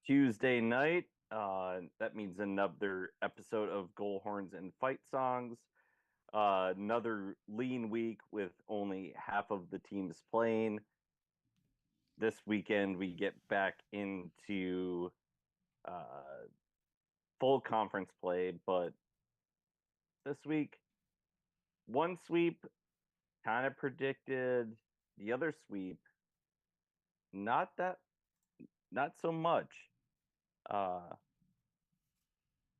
Tuesday night. That means another episode of Goal Horns and Fight Songs. Another lean week with only half of the teams playing. This weekend, we get back into full conference play, but this week, one sweep kind of predicted, the other sweep, not that, not so much.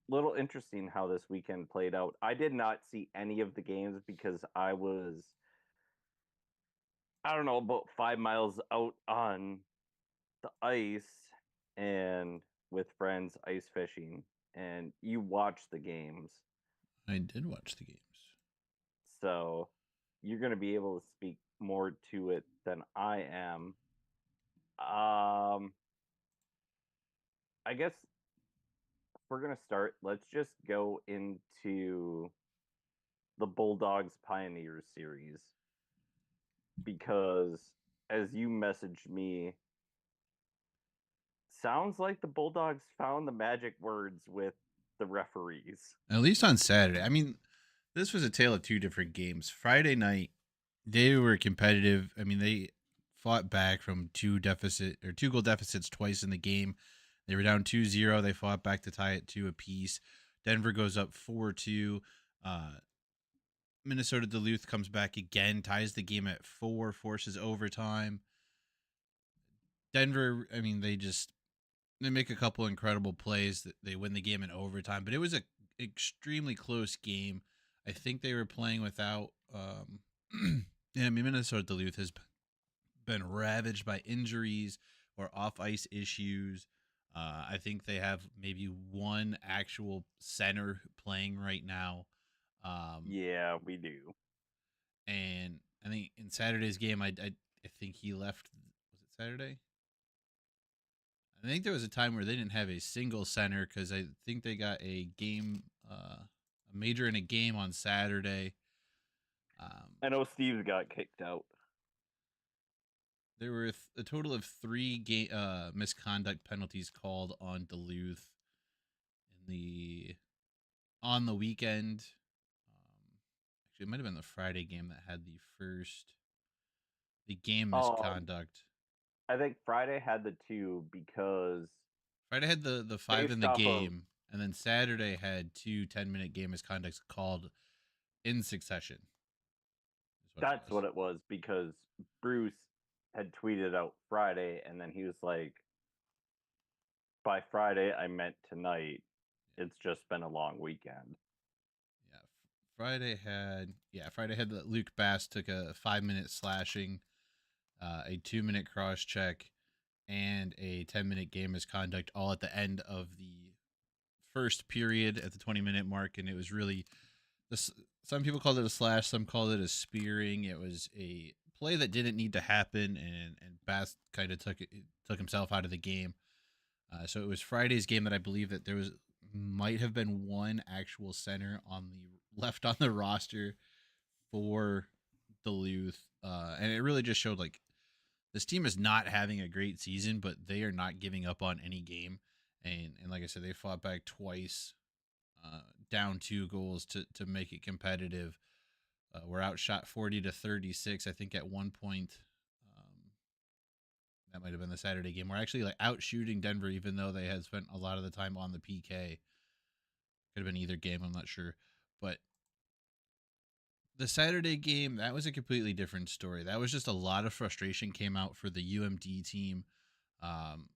Little interesting how this weekend played out. I did not see any of the games because I don't know, about 5 miles out on the ice and with friends ice fishing. And you watch the games, I did watch the games. so you're going to be able to speak more to it than I am. I guess we're going to start. Let's just go into the Bulldogs Pioneers series because, as you messaged me, sounds like the Bulldogs found the magic words with the referees. At least on Saturday. I mean, this was a tale of two different games. Friday night, they were competitive. I mean, they fought back from two goal deficits twice in the game. They were down 2-0. They fought back to tie it 2 apiece. Denver goes up 4-2. Minnesota Duluth comes back again, ties the game at 4, forces overtime. Denver, I mean, they make a couple incredible plays that they win the game in overtime, but it was a extremely close game. I think they were playing without yeah, I mean, Minnesota Duluth has been ravaged by injuries or off ice issues. I think they have maybe one actual center playing right now. Yeah, we do. And I think in Saturday's game, I think he left. Was it Saturday? I think there was a time where they didn't have a single center because I think they got a game, a major in a game on Saturday. I know Steve got kicked out. There were a total of 3 misconduct penalties called on Duluth in the on the weekend. Actually, it might have been the Friday game that had the game misconduct. I think Friday had the two because Friday had the 5 in based the off of game, and then Saturday had 2 10-minute game misconducts called in succession. that's what it was because Bruce had tweeted out Friday and then he was like, by Friday I meant tonight. It's just been a long weekend. Yeah, Friday had that Luke Bass took a 5-minute slashing, a 2-minute cross check, and a 10-minute game misconduct all at the end of the first period at the 20-minute mark, and it was really this. Some people called it a slash, some called it a spearing. It was a play that didn't need to happen, and Bass kind of took himself out of the game. So it was Friday's game that I believe that there was might have been one actual center on the left on the roster for Duluth, and it really just showed like this team is not having a great season, but they are not giving up on any game. And like I said, they fought back twice, down 2 goals to make it competitive. We're outshot 40-36. I think at one point, that might have been the Saturday game. We're actually like out shooting Denver, even though they had spent a lot of the time on the PK. Could have been either game, I'm not sure. But the Saturday game, that was a completely different story. That was just a lot of frustration came out for the UMD team. Um,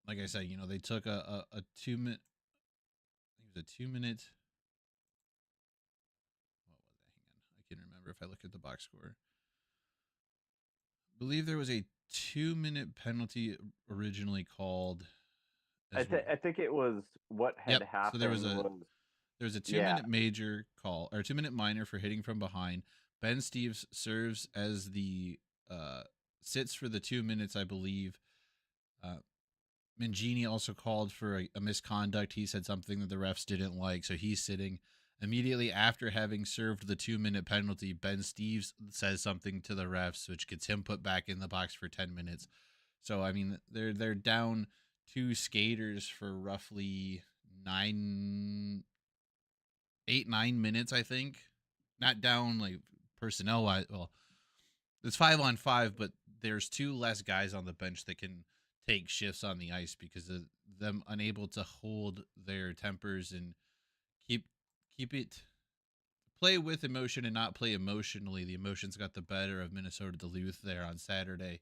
like I said, they took a 2 minute. I think it was a 2 minute. What was that? Hang on, I can remember if I look at the box score. I believe there was a 2-minute penalty originally called as well. I think it was what had Yep. So there happened was was a two yeah. minute major call or 2-minute minor for hitting from behind. Ben Steves serves as the sits for the 2 minutes, I believe. Uh, Mangini also called for a misconduct. He said something that the refs didn't like, so he's sitting. Immediately after having served the 2-minute penalty, Ben Steves says something to the refs, which gets him put back in the box for 10 minutes. So I mean, they're down two skaters for roughly 9 8 9 minutes, I think. Not down like personnel wise. Well, it's 5-on-5, but there's two less guys on the bench that can take shifts on the ice because of them unable to hold their tempers and keep keep it play with emotion and not play emotionally. The emotions got the better of Minnesota Duluth there on Saturday.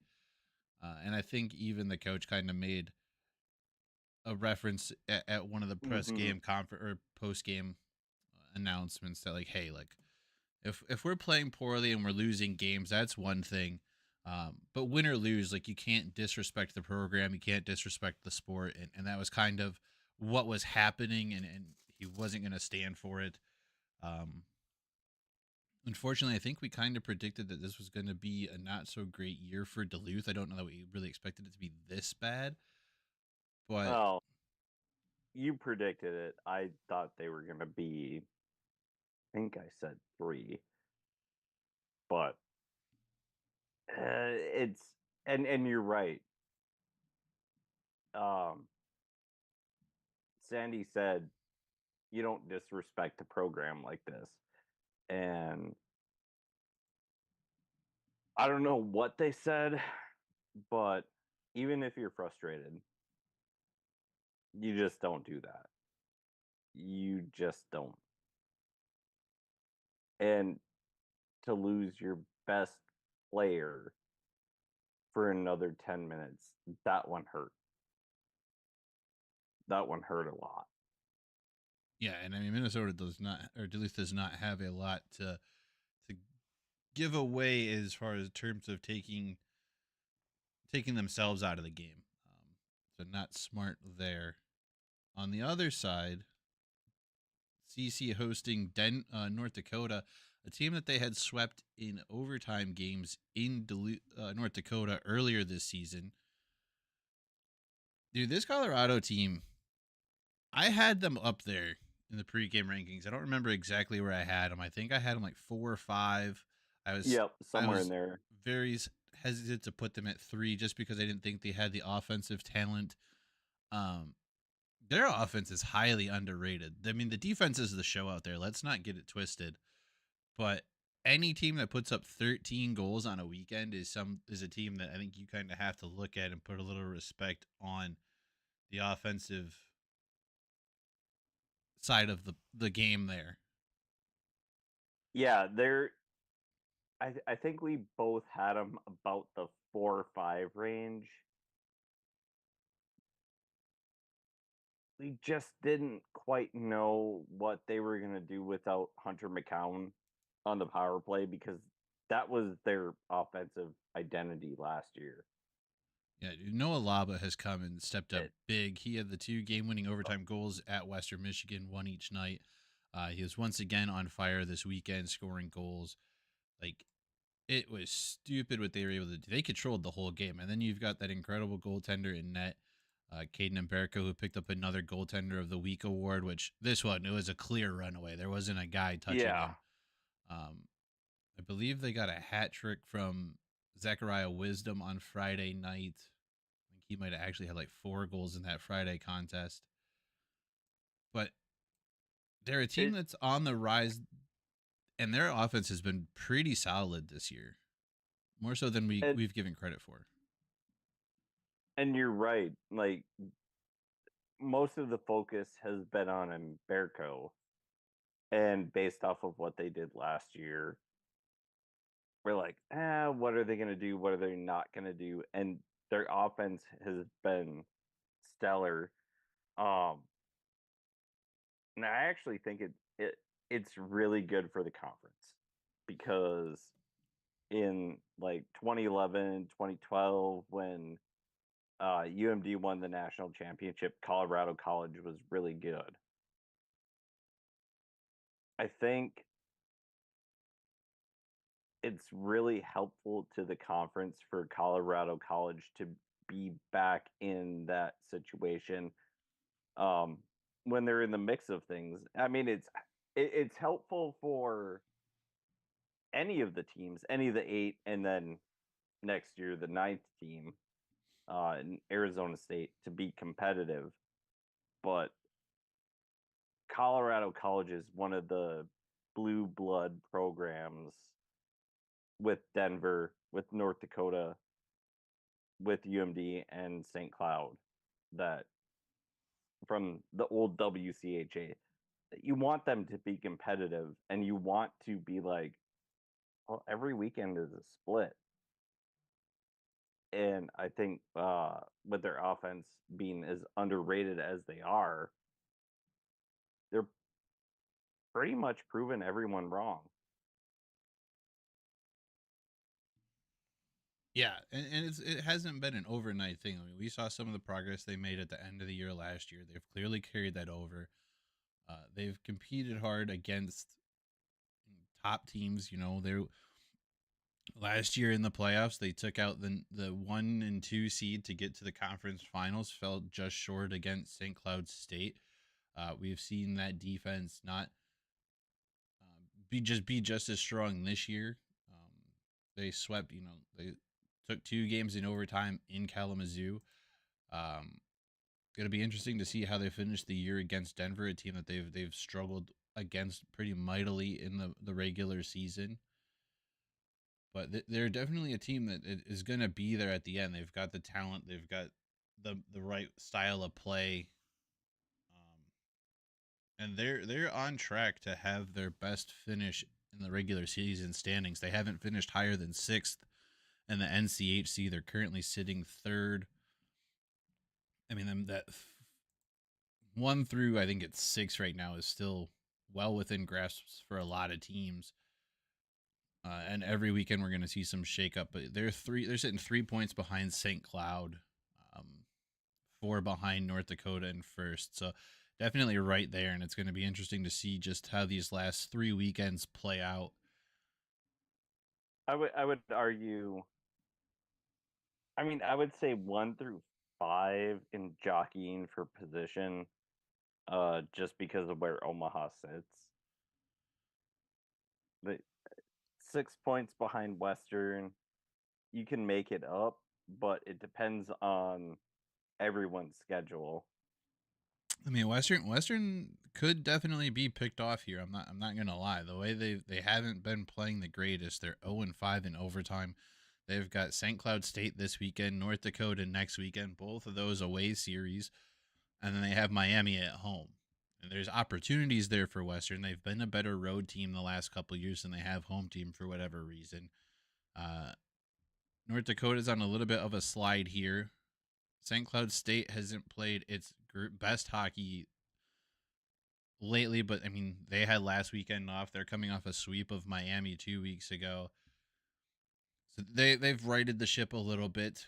And I think even the coach kind of made a reference at one of the press Mm-hmm. game conference or post game announcements that like, hey, like if we're playing poorly and we're losing games, that's one thing. But win or lose, like you can't disrespect the program, you can't disrespect the sport, and that was kind of what was happening, and he wasn't going to stand for it. Um, Unfortunately, I think we kind of predicted that this was going to be a not so great year for Duluth. I don't know that we really expected it to be this bad, but Oh, you predicted it. I thought they were going to be, I think I said 3, but it's, and you're right. Um, Sandy said, you don't disrespect a program like this. And I don't know what they said, but even if you're frustrated, you just don't do that. You just don't. And to lose your best player for another 10 minutes, that one hurt. That one hurt a lot. yeah, and I mean Minnesota does not or Duluth does not have a lot to give away as far as terms of taking themselves out of the game. So not smart there. On the other side, CC hosting North Dakota, a team that they had swept in overtime games in North Dakota earlier this season. Dude, this Colorado team, I had them up there in the pregame rankings. I don't remember exactly where I had them. I think I had them like 4 or 5. I was Yep, I somewhere in was there. very hesitant to put them at 3 just because I didn't think they had the offensive talent. Um, their offense is highly underrated. I mean, the defense is the show out there. Let's not get it twisted. But any team that puts up 13 goals on a weekend is a team that I think you kind of have to look at and put a little respect on the offensive side of the game there. Yeah, I think we both had them about the 4 or 5 range. We just didn't quite know what they were going to do without Hunter McCown on the power play because that was their offensive identity last year. Yeah, dude, Noah Laba has come and stepped up It, big. He had the 2 game-winning overtime goals at Western Michigan, one each night. He was once again on fire this weekend, scoring goals. Like it was stupid what they were able to do. They controlled the whole game, and then you've got that incredible goaltender in net, Caden Emberko, who picked up another goaltender of the week award. Which this one, it was a clear runaway. There wasn't a guy touching yeah. him. Um, I believe they got a hat trick from Zachariah Wisdom on Friday night. I think he might have actually had like 4 goals in that Friday contest. But they're a team It, that's on the rise, and their offense has been pretty solid this year, more so than it, we've given credit for. and you're right. Like, most of the focus has been on Umberco. And based off of what they did last year, we're like, what are they going to do? What are they not going to do? And their offense has been stellar. Um, and I actually think it's really good for the conference because in like 2011, 2012, when UMD won the national championship, Colorado College was really good. I think it's really helpful to the conference for Colorado College to be back in that situation um, when they're in the mix of things. I mean, it's helpful for any of the teams, any of the 8, and then next year the 9th team. in Arizona State to be competitive, but Colorado College is one of the blue blood programs with Denver, with North Dakota, with UMD and St. Cloud that from the old WCHA. You want them to be competitive and you want to be like, well, every weekend is a split. And I think with their offense being as underrated as they are, they're pretty much proven everyone wrong. Yeah, and it hasn't been an overnight thing. I mean, we saw some of the progress they made at the end of the year last year. They've clearly carried that over. They've competed hard against top teams. You know, they're last year in the playoffs they took out the 1 and 2 seed to get to the conference finals. Fell just short against St. Cloud State. We've seen that defense not be just as strong this year. They swept. You know, they took 2 games in overtime in Kalamazoo. It'll be interesting to see how they finish the year against Denver, a team that they've struggled against pretty mightily in the regular season. But they're definitely a team that is going to be there at the end. They've got the talent, they've got the right style of play, and they're on track to have their best finish in the regular season standings. They haven't finished higher than 6th in the NCHC. They're currently sitting 3rd. I mean, that 1 through I think it's 6 right now is still well within grasps for a lot of teams. And every weekend we're going to see some shakeup, but they're sitting 3 points behind St. Cloud, 4 behind North Dakota in first. So definitely right there, and it's going to be interesting to see just how these last 3 weekends play out. I would argue. I mean, I would say 1 through 5 in jockeying for position, just because of where Omaha sits. The 6 points behind Western, you can make it up, but it depends on everyone's schedule. I mean, Western could definitely be picked off here. I'm not gonna lie. The way they haven't been playing the greatest. They're 0-5 in overtime. They've got St. Cloud State this weekend, North Dakota next weekend, both of those away series, and then they have Miami at home. And there's opportunities there for Western. They've been a better road team the last couple of years than they have home team for whatever reason. Uh, North Dakota's on a little bit of a slide here. St. Cloud State hasn't played its best hockey lately, but I mean, they had last weekend off. They're coming off a sweep of Miami 2 weeks ago. So they've righted the ship a little bit.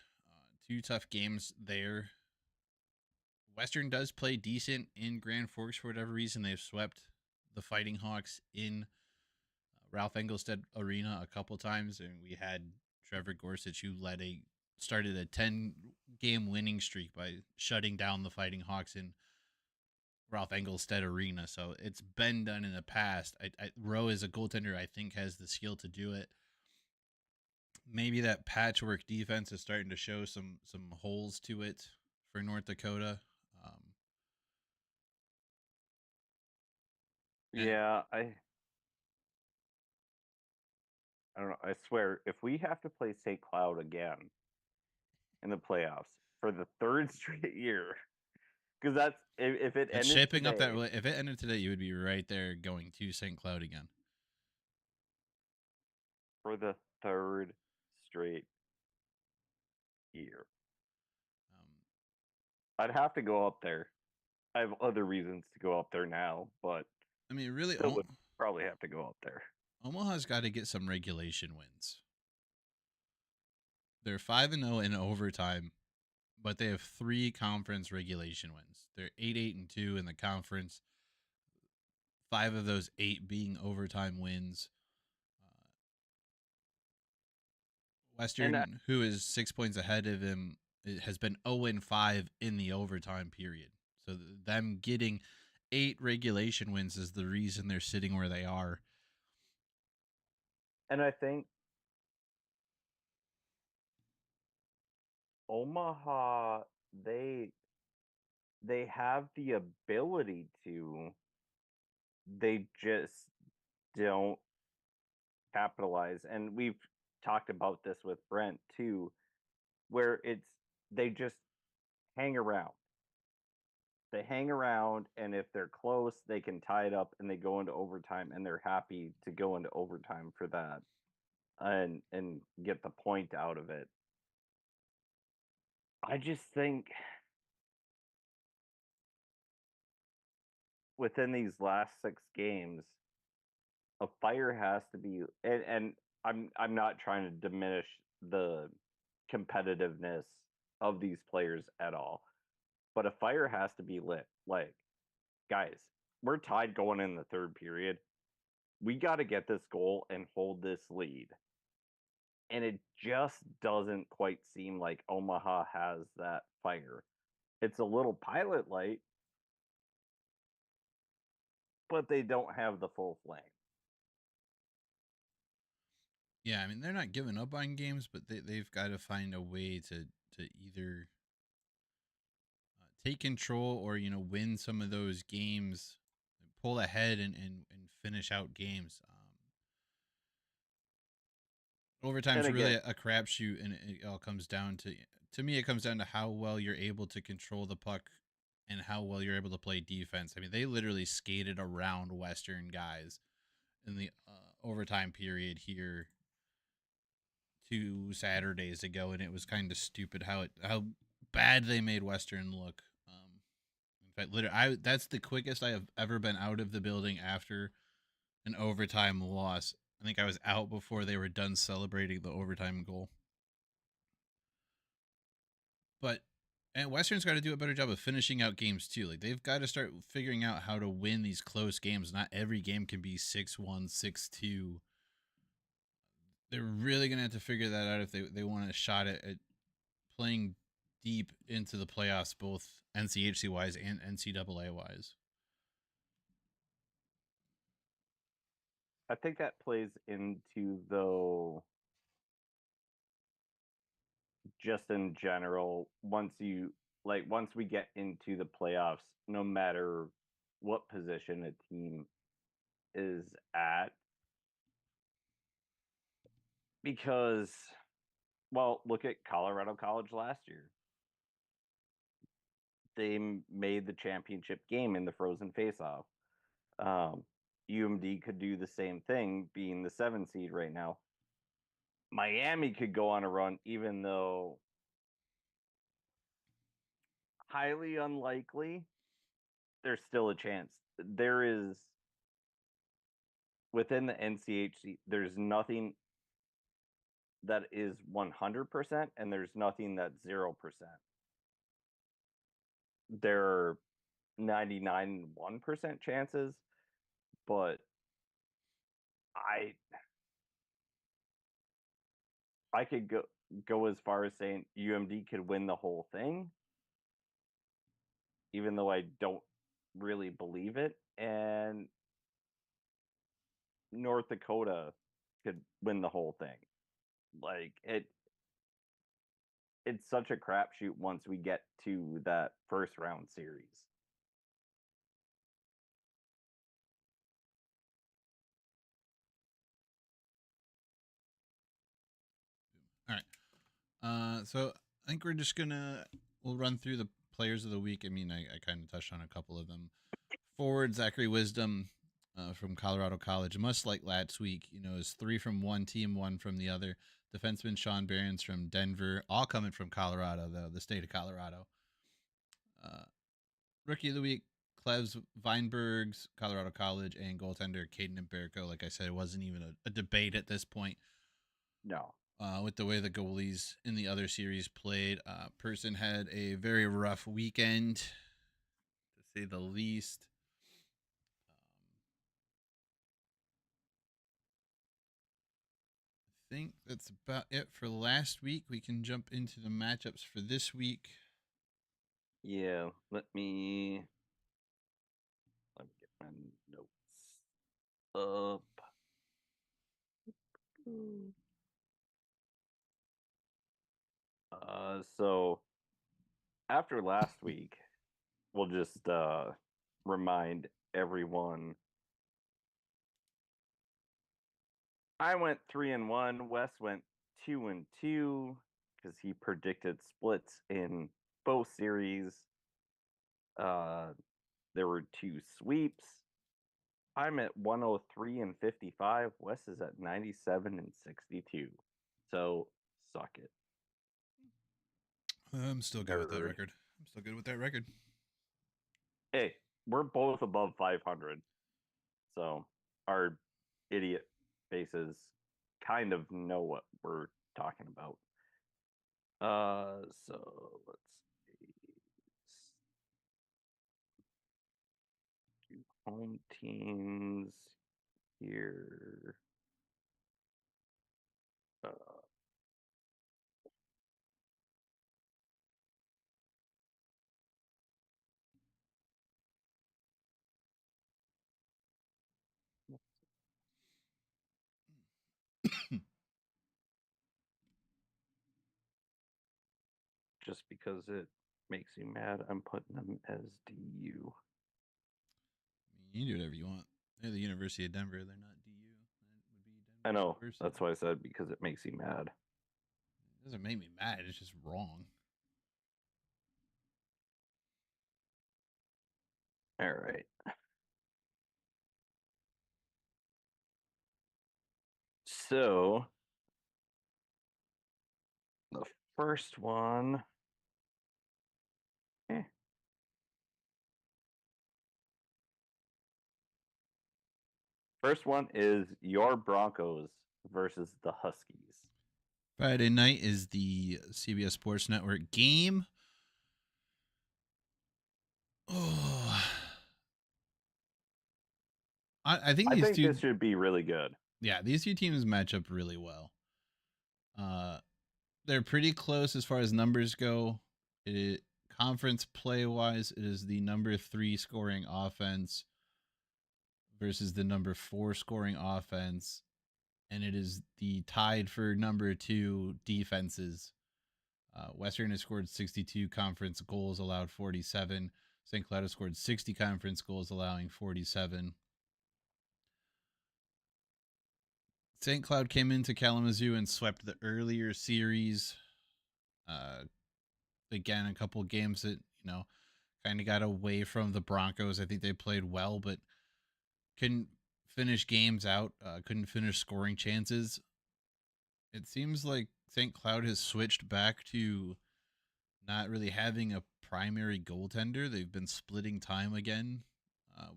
2 tough games there. Western does play decent in Grand Forks for whatever reason. They've swept the Fighting Hawks in Ralph Engelstad Arena a couple times, and we had Trevor Gorsuch who started a 10-game winning streak by shutting down the Fighting Hawks in Ralph Engelstad Arena. So it's been done in the past. Rowe is a goaltender I think has the skill to do it. Maybe that patchwork defense is starting to show some holes to it for North Dakota. Yeah, I don't know. I swear, if we have to play St. Cloud again in the playoffs for the 3rd straight year, because that's if it It's ended shaping up today, that way. If it ended today, you would be right there going to St. Cloud again. for the 3rd straight year, Um, I'd have to go up there. I have other reasons to go up there now, but I mean, really, still would probably have to go up there. Omaha's got to get some regulation wins. They're 5-0 in overtime, but they have 3 conference regulation wins. They're 8-8-2 in the conference. 5 of those 8 being overtime wins. Western, who is 6 points ahead of him, has been 0-5 in the overtime period. So them getting 8 regulation wins is the reason they're sitting where they are. And I think Omaha, they have the ability to, they just don't capitalize. And we've talked about this with Brent too, where they just hang around. They hang around, and if they're close, they can tie it up and they go into overtime, and they're happy to go into overtime for that and get the point out of it. I just think within these last 6 games, a fire has to be, and I'm not trying to diminish the competitiveness of these players at all, but a fire has to be lit. Like, guys, we're tied going in the third period. We got to get this goal and hold this lead. And it just doesn't quite seem like Omaha has that fire. It's a little pilot light, but they don't have the full flame. Yeah, I mean they're not giving up on games, but they've got to find a way to either take control or win some of those games, pull ahead and finish out games. And Overtime's really again, a crapshoot, and it all comes down to me. It comes down to how well you're able to control the puck and how well you're able to play defense. I mean, they literally skated around Western guys in the overtime period here 2 Saturdays ago, and it was kind of stupid how bad they made Western look. In fact, literally, that's the quickest I have ever been out of the building after an overtime loss. I think I was out before they were done celebrating the overtime goal. But and Western's got to do a better job of finishing out games too. Like they've got to start figuring out how to win these close games. Not every game can be 6-1, 6-2. They're really gonna have to figure that out if they want a shot at playing deep into the playoffs, both NCHC wise and NCAA wise. I think that plays into, though, just in general, once we get into the playoffs, no matter what position a team is at, because, well, look at Colorado College last year. They made the championship game in the frozen faceoff. UMD could do the same thing, being the 7 seed right now. Miami could go on a run, even though highly unlikely. There's still a chance. There is, within the NCHC, there's nothing that is 100%, and there's nothing that's 0%. There are 99.1% chances, but I I could go as far as saying UMD could win the whole thing, even though I don't really believe it. And North Dakota could win the whole thing. Like it's such a crapshoot once we get to that first round series. All right. So I think we'll run through the players of the week. I mean, I kind of touched on a couple of them. Forward Zachary Wisdom from Colorado College, much like last week, is 3 from one team, 1 from the other. Defenseman Sean Behrens from Denver, all coming from Colorado, though, the state of Colorado. Rookie of the week, Klevs Weinbergs, Colorado College, and goaltender Caden Imberko. Like I said, it wasn't even a debate at this point. No. With the way the goalies in the other series played, Person had a very rough weekend, to say the least. I think that's about it for last week. We can jump into the matchups for this week. Yeah, let me get my notes up. So after last week, we'll just remind everyone. I went 3-1. Wes went 2-2 because he predicted splits in both series. There were 2 sweeps. I'm at 103-55. Wes is at 97-62. So suck it. I'm still good with that record. Hey, we're both above 500. So our idiot faces kind of know what we're talking about. So let's see. Home teams here. Just because it makes you mad, I'm putting them as DU. You can do whatever you want. They're the University of Denver. They're not DU. That would be Denver I know. University. That's why I said because it makes you mad. It doesn't make me mad. It's just wrong. All right. So the first one. First one is your Broncos versus the Huskies. Friday night is the CBS Sports Network game. Oh, I think this should be really good. Yeah, these two teams match up really well. They're pretty close as far as numbers go. Conference play wise, it is the number 3 scoring offense versus the number 4 scoring offense, and it is the tied for number 2 defenses. Western has scored 62 conference goals, allowed 47. St. Cloud has scored 60 conference goals, allowing 47. St. Cloud came into Kalamazoo and swept the earlier series. Again, a couple games that, kind of got away from the Broncos. I think they played well, but couldn't finish games out, couldn't finish scoring chances. It seems like St. Cloud has switched back to not really having a primary goaltender. They've been splitting time again.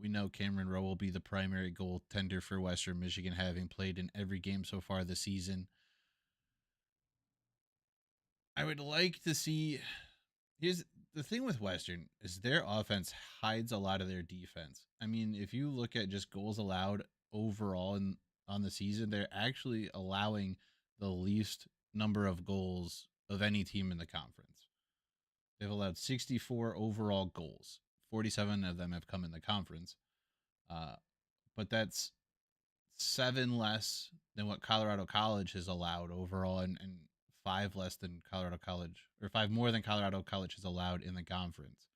We know Cameron Rowe will be the primary goaltender for Western Michigan, having played in every game so far this season. I would like to see. Here's the thing with Western is their offense hides a lot of their defense. I mean, if you look at just goals allowed overall on the season, they're actually allowing the least number of goals of any team in the conference. They've allowed 64 overall goals. 47 of them have come in the conference. But that's 7 less than what Colorado College has allowed overall, and 5 less than Colorado College, or 5 more than Colorado College has allowed in the conference.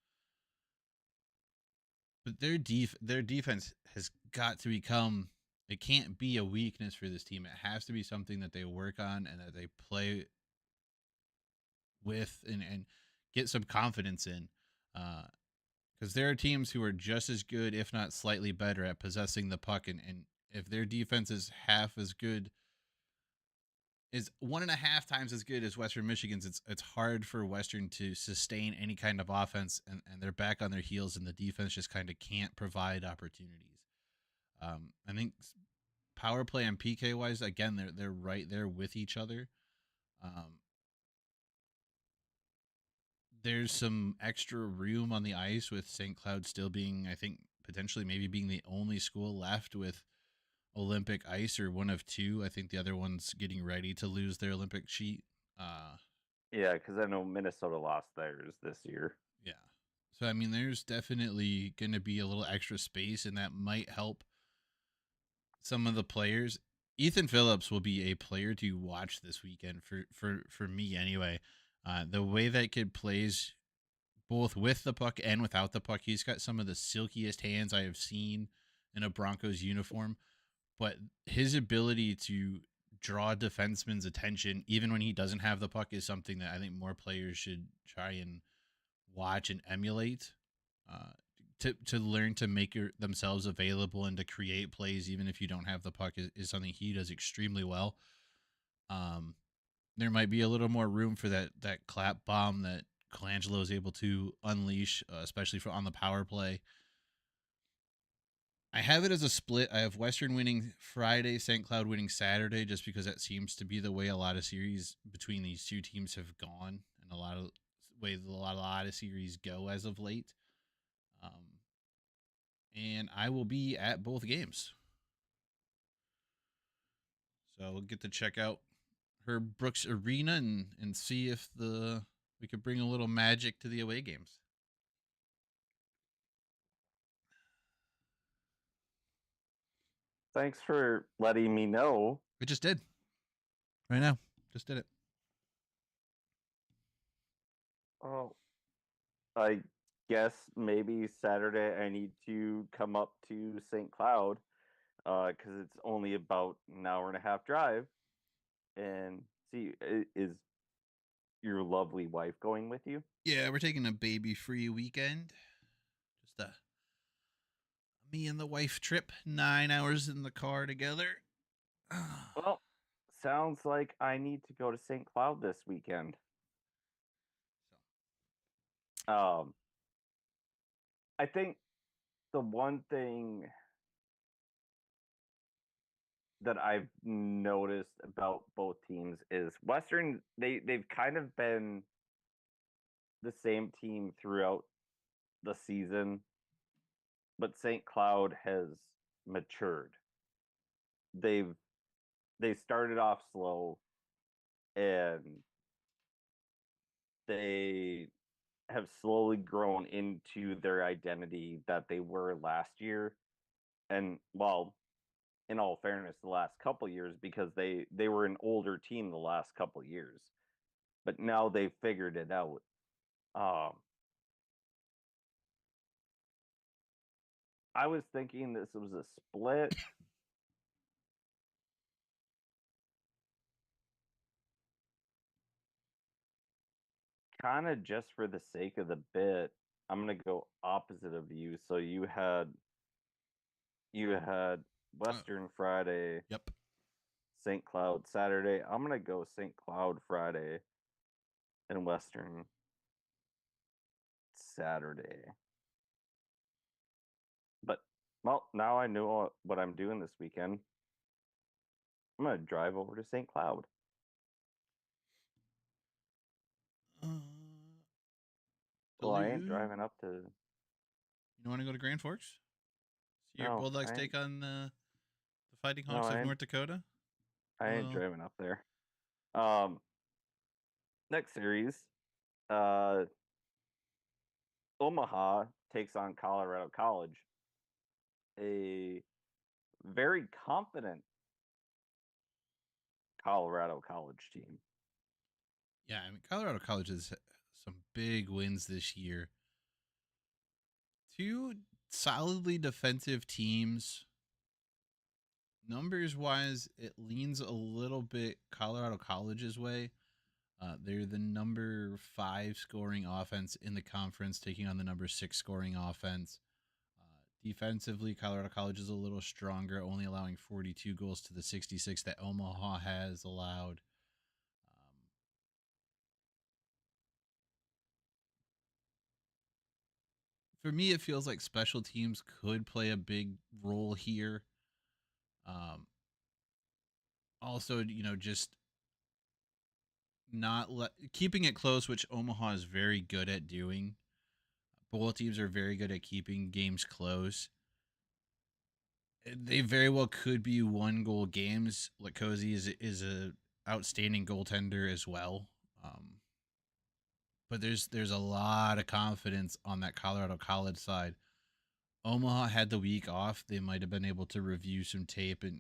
But their defense has got to become. It can't be a weakness for this team. It has to be something that they work on and that they play with and get some confidence in. Because there are teams who are just as good, if not slightly better, at possessing the puck, and if their defense is half as good, is 1.5 times as good as Western Michigan's, it's hard for Western to sustain any kind of offense, and they're back on their heels, and the defense just kind of can't provide opportunities. I think power play and PK wise, again, they're right there with each other. There's some extra room on the ice with St. Cloud still being, I think, potentially maybe being the only school left with Olympic ice, or one of 2. I think the other one's getting ready to lose their Olympic sheet. Yeah, because I know Minnesota lost theirs this year. Yeah. So, I mean, there's definitely going to be a little extra space, and that might help some of the players. Ethan Phillips will be a player to watch this weekend for me anyway. The way that kid plays, both with the puck and without the puck, he's got some of the silkiest hands I have seen in a Broncos uniform. But his ability to draw defensemen's attention, even when he doesn't have the puck, is something that I think more players should try and watch and emulate. Uh, to learn to make themselves available and to create plays, even if you don't have the puck, is something he does extremely well. Um, there might be a little more room for that clap bomb that Colangelo is able to unleash, especially on the power play. I have it as a split. I have Western winning Friday, St. Cloud winning Saturday, just because that seems to be the way a lot of series between these two teams have gone, and a lot of series go as of late. And I will be at both games, so I'll get to check out Herb Brooks Arena and see if we could bring a little magic to the away games. Thanks for letting me know. We just did. Right now. Just did it. Oh, I guess maybe Saturday I need to come up to St. Cloud because it's only about an hour and a half drive. And see, is your lovely wife going with you? Yeah, we're taking a baby-free weekend. Just a me and the wife trip. 9 hours in the car together. Well, sounds like I need to go to St. Cloud this weekend. I think the one thing that I've noticed about both teams is Western they've kind of been the same team throughout the season, but St. Cloud has matured. They've they started off slow and they have slowly grown into their identity that they were last year. And well, in all fairness, the last couple years, because they were an older team the last couple years, but now they figured it out. I was thinking this was a split. Kind of just for the sake of the bit, I'm gonna go opposite of you. So you had Western Friday. Yep. St. Cloud Saturday. I'm gonna go St. Cloud Friday and Western Saturday. But well, now I know what I'm doing this weekend. I'm gonna drive over to St. Cloud. Well, I ain't driving up to. You don't want to go to Grand Forks? See your No, Bulldogs take on the Fighting Hawks of North Dakota? I ain't driving up there. Next series, Omaha takes on Colorado College, a very confident Colorado College team. Yeah, I mean, Colorado College has some big wins this year. Two solidly defensive teams. Numbers wise, it leans a little bit Colorado College's way. They're the number 5 scoring offense in the conference, taking on the number 6 scoring offense. Defensively, Colorado College is a little stronger, only allowing 42 goals to the 66 that Omaha has allowed. For me, it feels like special teams could play a big role here. Also, just not keeping it close, which Omaha is very good at doing. Both teams are very good at keeping games close. They very well could be 1-goal games. Latkozy is a outstanding goaltender as well. But there's a lot of confidence on that Colorado College side. Omaha had the week off. They might have been able to review some tape and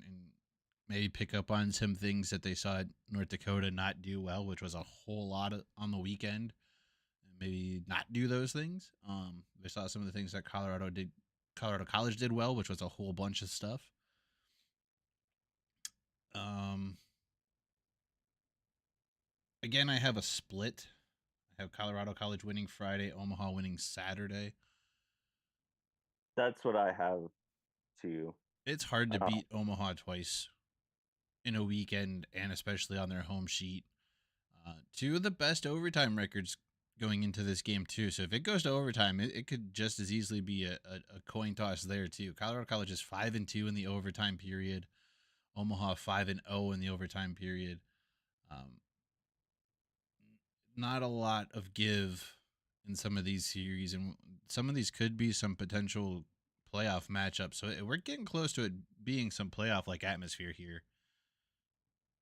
maybe pick up on some things that they saw North Dakota not do well, which was a whole lot on the weekend, and maybe not do those things. They saw some of the things that Colorado College did well, which was a whole bunch of stuff. Again, I have a split. I have Colorado College winning Friday, Omaha winning Saturday. That's what I have too. It's hard to beat Omaha twice in a weekend, and especially on their home sheet. Two of the best overtime records going into this game too. So if it goes to overtime, it could just as easily be a coin toss there too. Colorado College is 5-2 in the overtime period. Omaha 5-0 in the overtime period. Not a lot of give in some of these series, and some of these could be some potential playoff matchups. So we're getting close to it being some playoff like atmosphere here.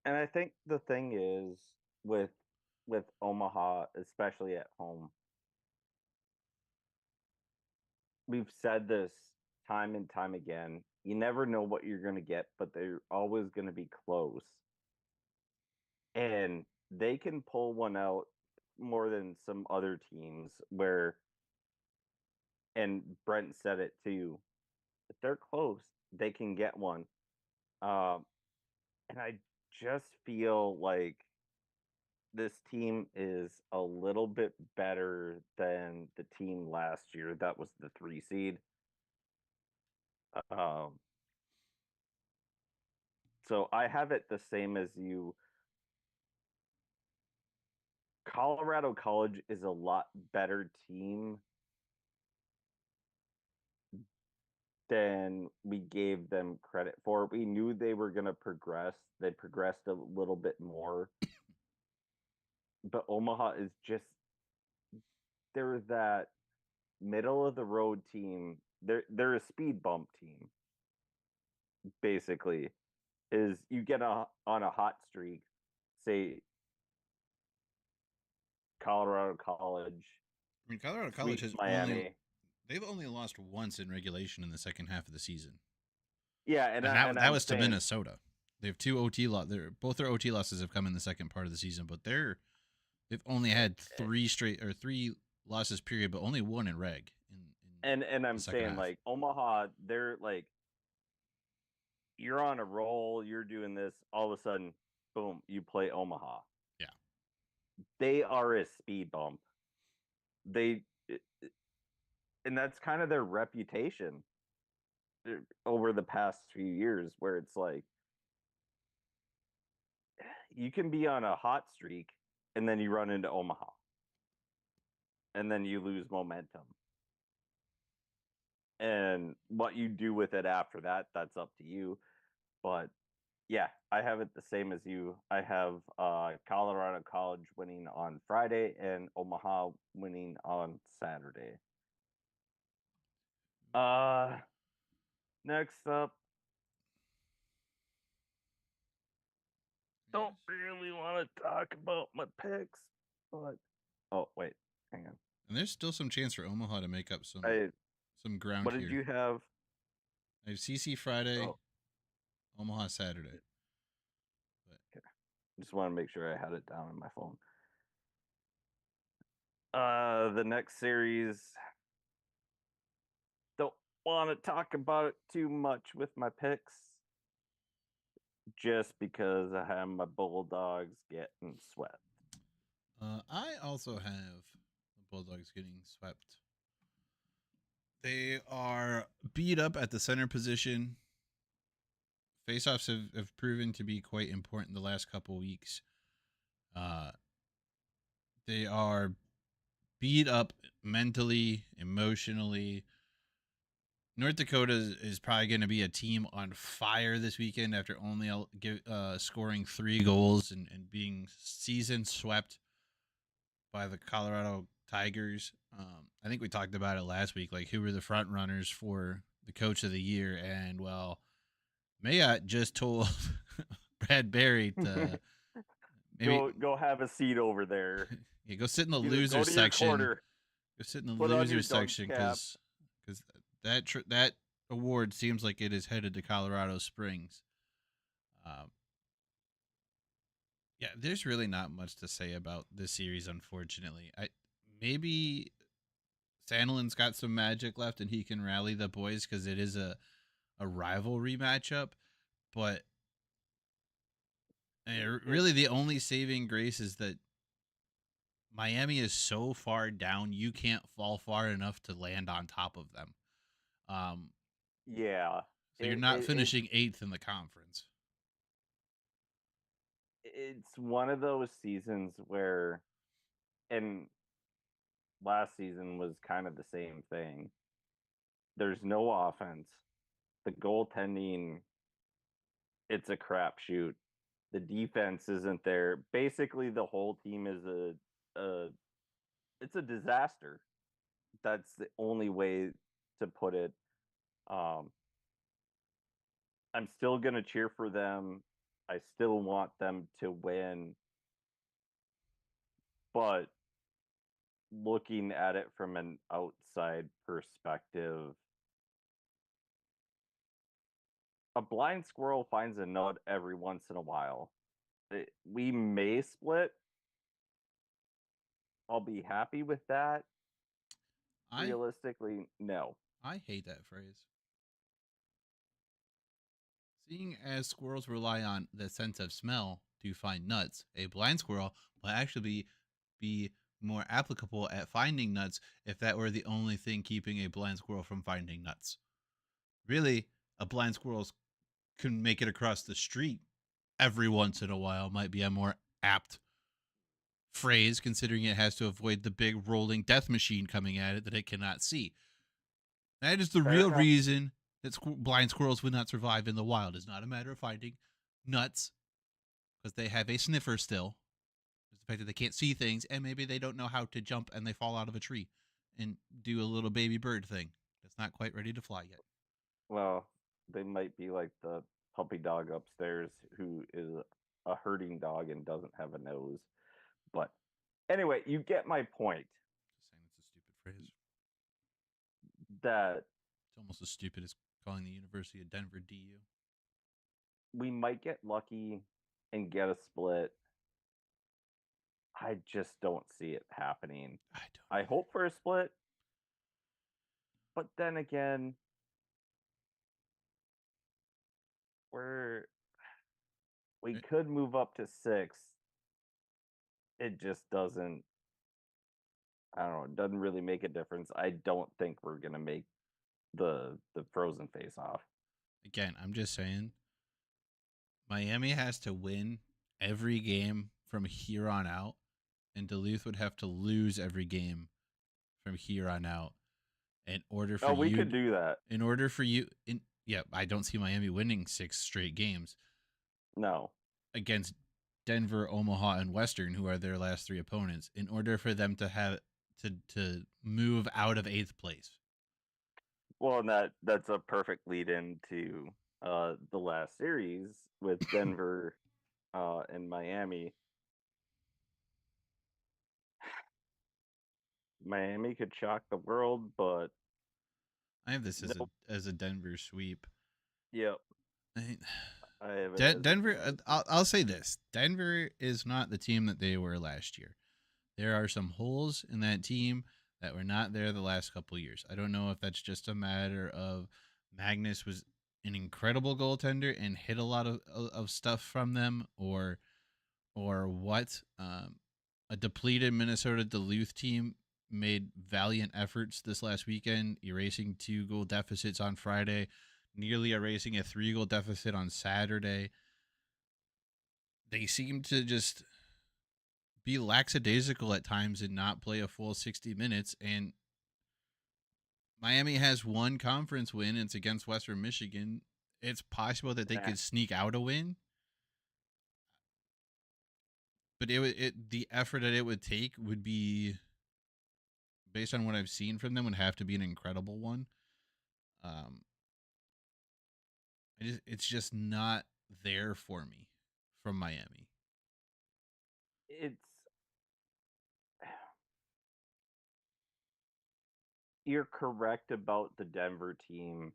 And I think the thing is with Omaha, especially at home, we've said this time and time again. You never know what you're going to get, but they're always going to be close. And they can pull one out more than some other teams where, and Brent said it too, if they're close, they can get one. And I just feel like this team is a little bit better than the team last year that was the 3 seed. So I have it the same as you. Colorado College is a lot better team than we gave them credit for. We knew they were going to progress. They progressed a little bit more. But Omaha is just, they're that middle of the road team. They're a speed bump team. Basically, is you get on a hot streak, say Colorado College. I mean, Colorado College has Miami. They've only lost once in regulation in the second half of the season. Yeah, and that was to Minnesota. They have 2 OT losses. Both their OT losses have come in the second part of the season, but they've only had 3 losses period, but only 1 in reg. And I'm saying half. Like Omaha, they're like, you're on a roll, you're doing this, all of a sudden, boom, you play Omaha. Yeah, they are a speed bump. And that's kind of their reputation over the past few years, where it's like you can be on a hot streak and then you run into Omaha and then you lose momentum. And what you do with it after that, that's up to you. But yeah, I have it the same as you. I have Colorado College winning on Friday and Omaha winning on Saturday. Next up, don't really want to talk about my picks, but wait, hang on. And there's still some chance for Omaha to make up some ground. What did you have? I have CC Friday, Omaha Saturday. Okay. Just want to make sure I had it down on my phone. The next series, don't want to talk about it too much with my picks, just because I have my Bulldogs getting swept. I also have the Bulldogs getting swept. They are beat up at the center position. Faceoffs have proven to be quite important the last couple weeks. They are beat up mentally, emotionally. North Dakota is probably going to be a team on fire this weekend after only scoring 3 goals and being season swept by the Colorado Tigers. I think we talked about it last week, like who were the front runners for the coach of the year, and well, Mayotte just told Brad Berry to maybe go have a seat over there. Yeah, go sit in the loser section. Go sit in the loser section because that award seems like it is headed to Colorado Springs. Um, yeah, there's really not much to say about this series, unfortunately. I maybe Sandlin's got some magic left and he can rally the boys because it is a rivalry matchup, but It, really the only saving grace is that Miami is so far down, you can't fall far enough to land on top of them. Um, yeah, so you're it, not it it's finishing eighth in the conference. it's one of those seasons where, and last season was kind of the same thing. There's no offense. The goaltending, it's a crapshoot. The defense isn't there. Basically, the whole team is a it's a disaster. That's the only way to put it. Um, I'm still gonna cheer for them. I still want them to win, but looking at it from an outside perspective, a blind squirrel finds a nut every once in a while. We may split. I'll be happy with that. I Realistically, no. I hate that phrase. Seeing as squirrels rely on the sense of smell to find nuts, a blind squirrel will actually be more applicable at finding nuts if that were the only thing keeping a blind squirrel from finding nuts. Really, a blind squirrel can make it across the street every once in a while might be a more apt phrase considering it has to avoid the big rolling death machine coming at it that it cannot see. That is the Fair real enough. reason that blind squirrels would not survive in the wild. It's not a matter of finding nuts because they have a sniffer still. It's the fact that they can't see things and maybe they don't know how to jump and they fall out of a tree and do a little baby bird thing that's not quite ready to fly yet. Well, they might be like the puppy dog upstairs who is a herding dog and doesn't have a nose. But anyway, you get my point Just saying it's a stupid phrase. that It's almost as stupid as calling the University of Denver DU. we might get lucky and get a split. I just don't see it happening. I don't I either. hope for a split, but then again, we're we It, could move up to 6. It just doesn't, I don't know, it doesn't really make a difference. I don't think we're going to make the Frozen face off. again, I'm just saying Miami has to win every game from here on out, and Duluth would have to lose every game from here on out in order for Oh, we you could do that. in order for you in yeah, I don't see Miami winning 6 straight games No. against Denver, Omaha, and Western, who are their last 3 opponents, in order for them to have to move out of 8th place. Well, and that's a perfect lead into the last series with Denver and Miami. Miami could shock the world, but I have this nope. as a Denver sweep. Yep. I, I have it as a Denver. Miami I'll say this: Denver is not the team that they were last year. There are some holes in that team that were not there the last couple of years. I don't know if that's just a matter of Magnus was an incredible goaltender and hit a lot of stuff from them, or what. A depleted Minnesota Duluth team made valiant efforts this last weekend, erasing 2 goal deficits on Friday, nearly erasing a 3 goal deficit on Saturday. They seem to just be lackadaisical at times and not play a full 60 minutes. And Miami has one conference win. It's against Western Michigan. It's possible that they eh, could sneak out a win, but the effort that it would take would be, based on what I've seen from them, would have to be an incredible one. Um, it's just not there for me from Miami. it's you're correct about the Denver team.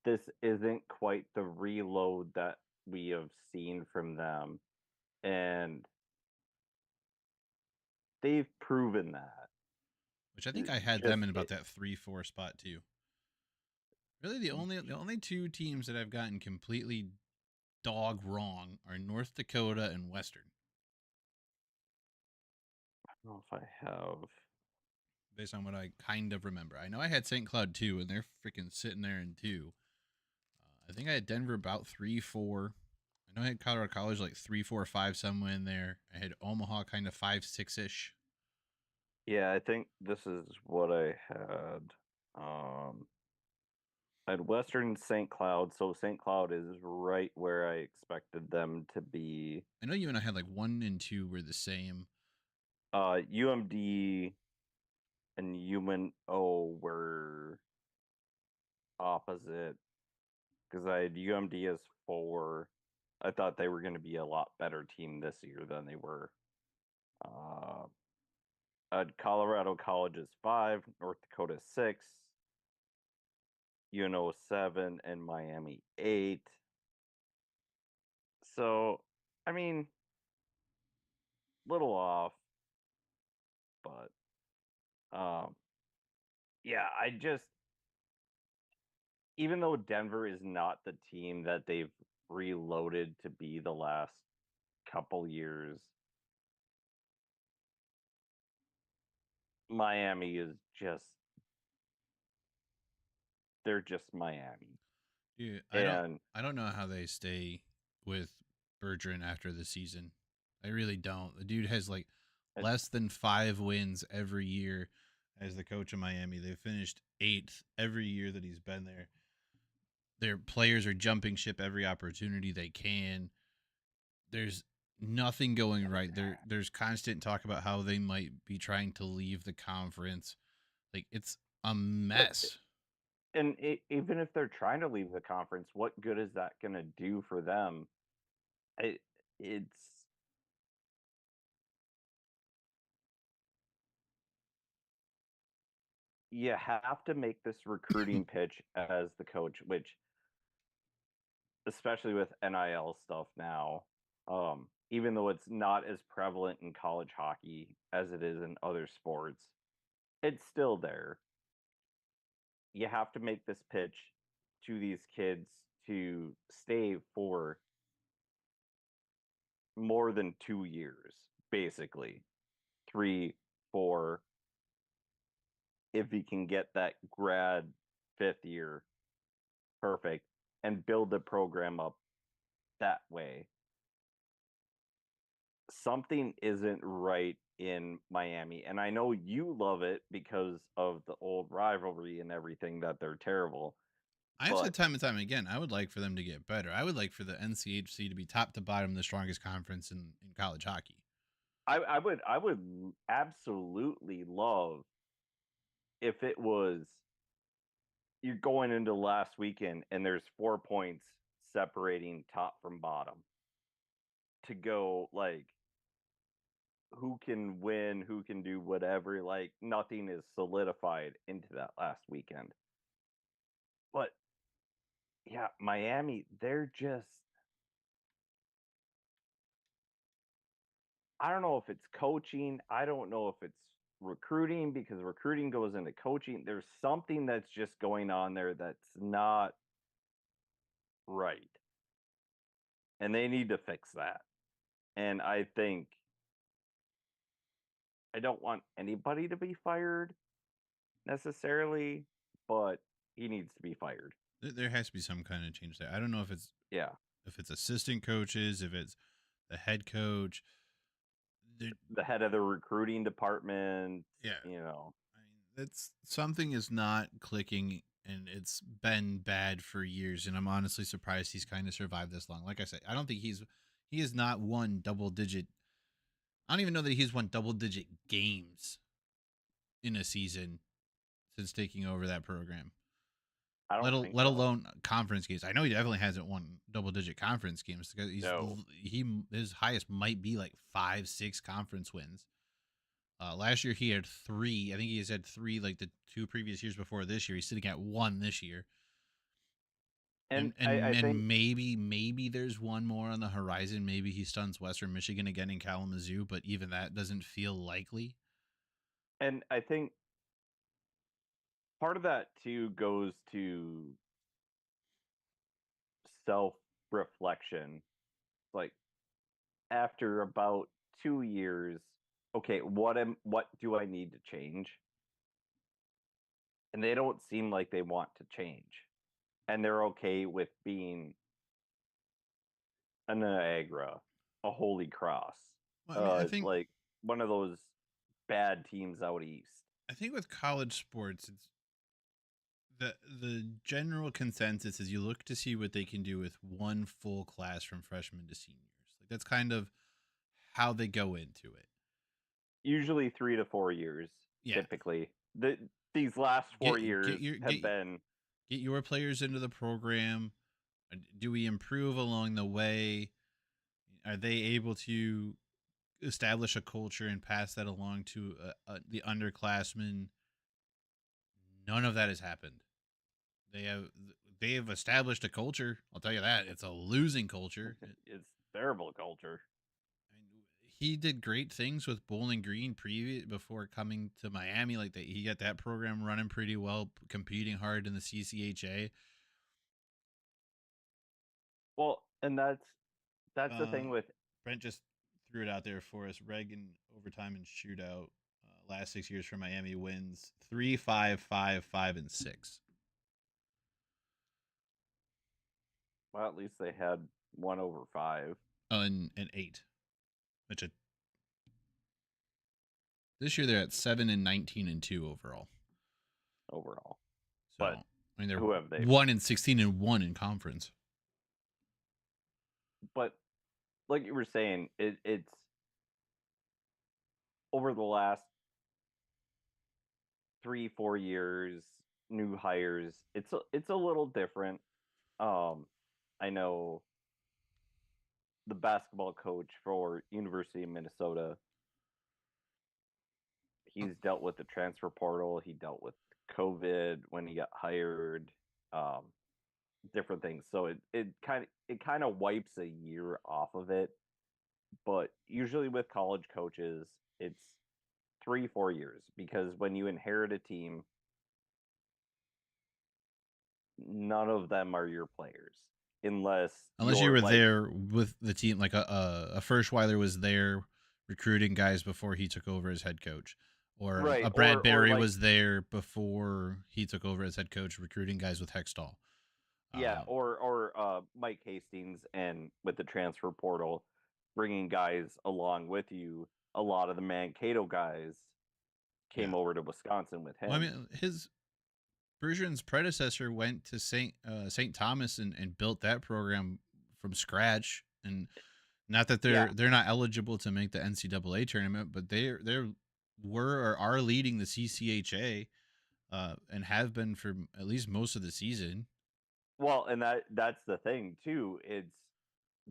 This isn't quite the reload that we have seen from them, and they've proven that. Which I think I had them in about that 3-4 spot too. Really, the only two teams that I've gotten completely dog wrong are North Dakota and Western. I don't know if I have. Based on what I kind of remember. I know I had St. Cloud 2, and they're freaking sitting there in 2. I think I had Denver about 3-4. I know I had Colorado College like 3-4-5 somewhere in there. I had Omaha kind of 5-6-ish. Yeah, I think this is what I had. I had Western St. Cloud, so St. Cloud is right where I expected them to be. I know you and I had like 1 and 2 were the same. UMD and UNO were opposite because I had UMD as 4. I thought they were going to be a lot better team this year than they were. I had Colorado College as 5, North Dakota 6, UNO 7, and Miami 8. So, I mean, little off, but yeah, I just, even though Denver is not the team that they've reloaded to be the last couple years, Miami is just, they're just Miami. Dude, And I don't know how they stay with Bergeron after the season. I really don't. The dude has like less than 5 wins every year as the coach of Miami. They've finished 8th every year that he's been there. Their players are jumping ship every opportunity they can. There's nothing going right. There's constant talk about how they might be trying to leave the conference. Like it's a mess. And even if they're trying to leave the conference, what good is that going to do for them? It's you have to make this recruiting pitch as the coach, which especially with NIL stuff now, even though it's not as prevalent in college hockey as it is in other sports, it's still there. You have to make this pitch to these kids to stay for more than 2 years, basically. 3, 4, if he can get that grad 5th year, perfect, and build the program up that way. Something isn't right in Miami, and I know you love it because of the old rivalry and everything that they're terrible. I've said time and time again, I would like for them to get better. I would like for the NCHC to be top to bottom the strongest conference in college hockey. I would absolutely love if it was you're going into last weekend and there's 4 points separating top from bottom to go like who can win, who can do whatever. Like nothing is solidified into that last weekend. But yeah, Miami, they're just I don't know if it's coaching. I don't know if it's recruiting because recruiting goes into coaching. There's something that's just going on there that's not right. And they need to fix that. And I think I don't want anybody to be fired necessarily, but he needs to be fired. There has to be some kind of change there. I don't know if it's Yeah. if it's assistant coaches, if it's the head coach, the head of the recruiting department. Yeah, you know, I mean, it's something is not clicking, and it's been bad for years. And I'm honestly surprised he's kind of survived this long. Like I said, I don't think he has not won double digit. I don't even know that he's won double digit games in a season since taking over that program. I don't think let so. alone conference games. I know he definitely hasn't won double digit conference games because his highest might be like 5-6 conference wins. Last year he had 3. I think he has had 3 like the 2 previous years before this year. He's sitting at 1 this year. And And I think, and maybe there's one more on the horizon. Maybe he stuns Western Michigan again in Kalamazoo, but even that doesn't feel likely. and I think part of that too goes to self reflection. Like after about 2 years, okay, what do I need to change? And they don't seem like they want to change. And they're okay with being a Niagara, a Holy Cross, Well, I mean, like one of those bad teams out east. I think with college sports, it's the general consensus is you look to see what they can do with one full class from freshmen to seniors. Like that's kind of how they go into it. Usually 3 to 4 years, Yeah, typically. These last four get years get your have been get your players into the program. Do we improve along the way? Are they able to establish a culture and pass that along to the underclassmen? None of that has happened. They have they have established a culture. I'll tell you that it's a losing culture. it's terrible culture. He did great things with Bowling Green previous before coming to Miami. Like that, he got that program running pretty well, competing hard in the CCHA. Well, and that's the thing Uh, with Brent just threw it out there for us. Reagan overtime and shootout. Last 6 years for Miami wins 3-5-5-5-6. well, at least they had 1/5. Oh, and 8. Which this year they're at 7-19-2 overall. overall. So But I mean they're who have they? 1-16-1 in conference. But like you were saying, it's over the last 3 4 years, new hires. It's a little different. I know the basketball coach for University of Minnesota. He's dealt with the transfer portal. He dealt with COVID when he got hired. Um, different things. So it kind of wipes a year off of it. But usually with college coaches, it's 3 4 years because when you inherit a team, none of them are your players unless Unless you you're were like there with the team, like a Firschweiler was there recruiting guys before he took over as head coach, or right a Brad or Berry like was there before he took over as head coach recruiting guys with Hextall. yeah Um, or Mike Hastings and with the transfer portal bringing guys along with you. A lot of the Mankato guys yeah, came over to Wisconsin with well, I him. mean, his Bergeron's predecessor went to Saint Thomas and built that program from scratch. And not that Yeah. they're not eligible to make the NCAA tournament, but they were or are leading the CCHA, and have been for at least most of the season. Well, and that's the thing too.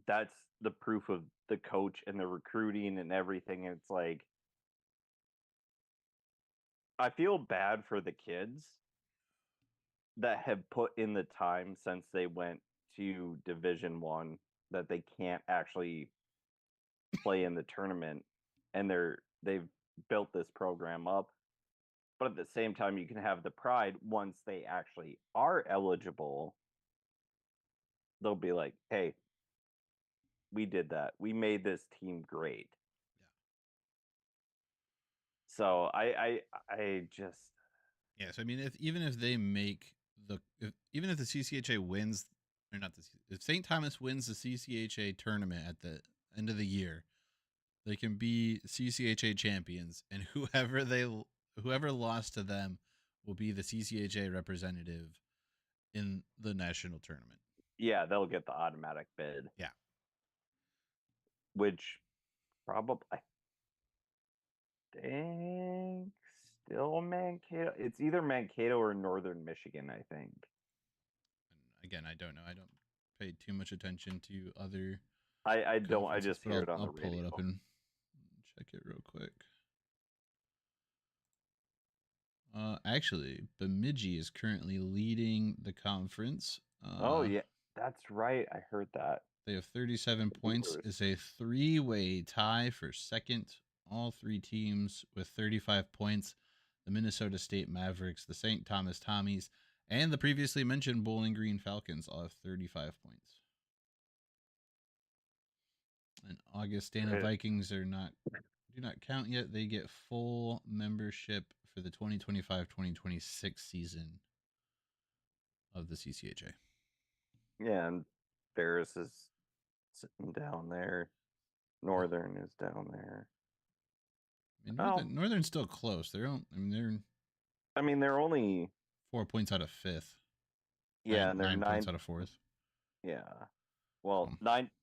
That's the proof of the coach and the recruiting and everything. It's like I feel bad for the kids that have put in the time since they went to Division 1 that they can't actually play in the tournament and they've built this program up. But at the same time you can have the pride once they actually are eligible. They'll be like, "Hey, we did that. We made this team great." So I just Yeah, so I mean, if even if they make even if the CCHA wins, or not if St. Thomas wins the CCHA tournament at the end of the year, they can be CCHA champions, and whoever lost to them will be the CCHA representative in the national tournament. yeah, they'll get the automatic bid, Yeah, which probably I think still Mankato. It's either Mankato or Northern Michigan, I think. and again, I don't know. I don't pay too much attention to other I don't. I conferences, just but hear it on I'll the pull it up radio. and check it real quick. Actually, Bemidji is currently leading the conference. Oh yeah, that's right. I heard that. They have 37 The points. Brewers. It's a three-way tie for second. All three teams with 35 points. The Minnesota State Mavericks, the St. Thomas Tommies, and the previously mentioned Bowling Green Falcons all have 35 points. And Augustana Right. Vikings do not count yet. They get full membership for the 2025-2026 season of the CCHA. Yeah, and Ferris is sitting down there. Northern is down there. I mean, Northern's still close. They're only 4 points out of fifth. yeah, and they're 9 points out of fourth. Yeah, well,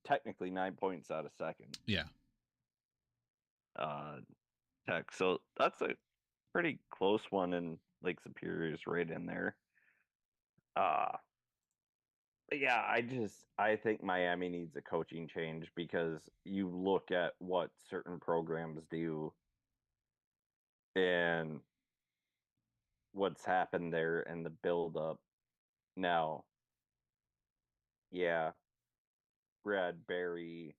technically 9 points out of second. Yeah. Tech. So that's a pretty close one, and Lake Superior's right in there. But yeah, I think Miami needs a coaching change, because you look at what certain programs do and what's happened there and the build up. Now, yeah, Brad Berry,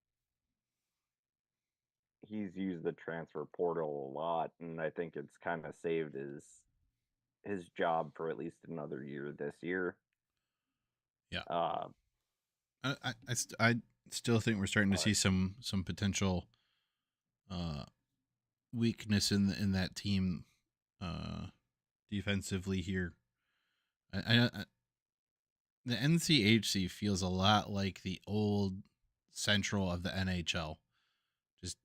he's used the transfer portal a lot, and I think it's kind of saved his job for at least another year this year. Yeah. I still think we're starting to see some potential weakness in that team defensively here. The NCHC feels a lot like the old Central of the NHL. Just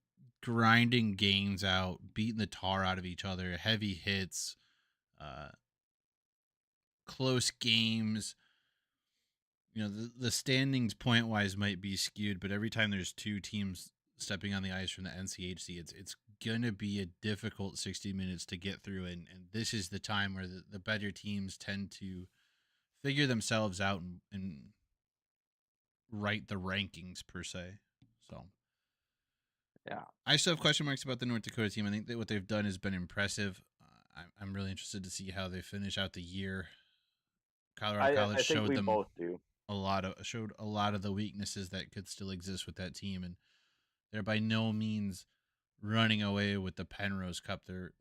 grinding games out, beating the tar out of each other, heavy hits, close games. You know, the standings point wise might be skewed, but every time there's two teams stepping on the ice from the NCHC, it's gonna be a difficult 60 minutes to get through, and this is the time where the better teams tend to figure themselves out and write the rankings per se. So yeah, I still have question marks about the North Dakota team. I think that what they've done has been impressive. I'm really interested to see how they finish out the year. Colorado College showed them both do. showed a lot of the weaknesses that could still exist with that team, and they're by no means running away with the Penrose Cup. They're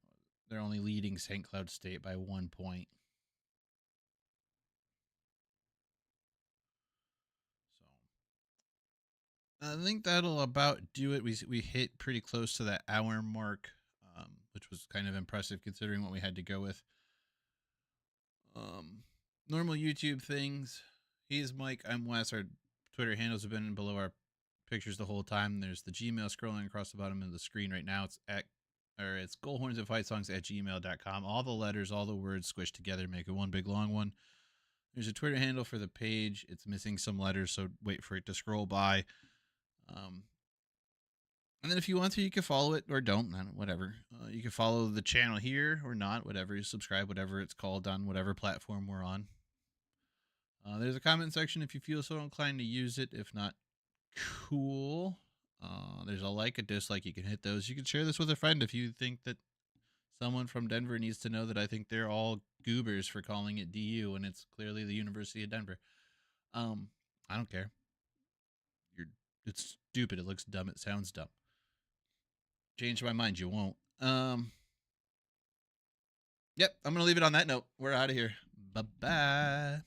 only leading St. Cloud State by 1 point. So I think that'll about do it. We hit pretty close to that hour mark, which was kind of impressive considering what we had to go with. Normal YouTube things. He's Mike. I'm Wes. Our Twitter handles have been below our pictures the whole time. There's the Gmail scrolling across the bottom of the screen right now. It's goalhornsandfightsongs@gmail.com. All the letters, all the words squished together make it one big long one. There's a Twitter handle for the page. It's missing some letters, so wait for it to scroll by. And then if you want to, you can follow it or don't, whatever. You can follow the channel here or not, whatever. You subscribe, whatever it's called on whatever platform we're on. There's a comment section if you feel so inclined to use it. If not, cool. There's a like, a dislike. You can hit those. You can share this with a friend if you think that someone from Denver needs to know that I think they're all goobers for calling it DU and it's clearly the University of Denver. I don't care. It's stupid. It looks dumb. It sounds dumb. Change my mind. You won't. Yep. I'm going to leave it on that note. We're out of here. Bye-bye.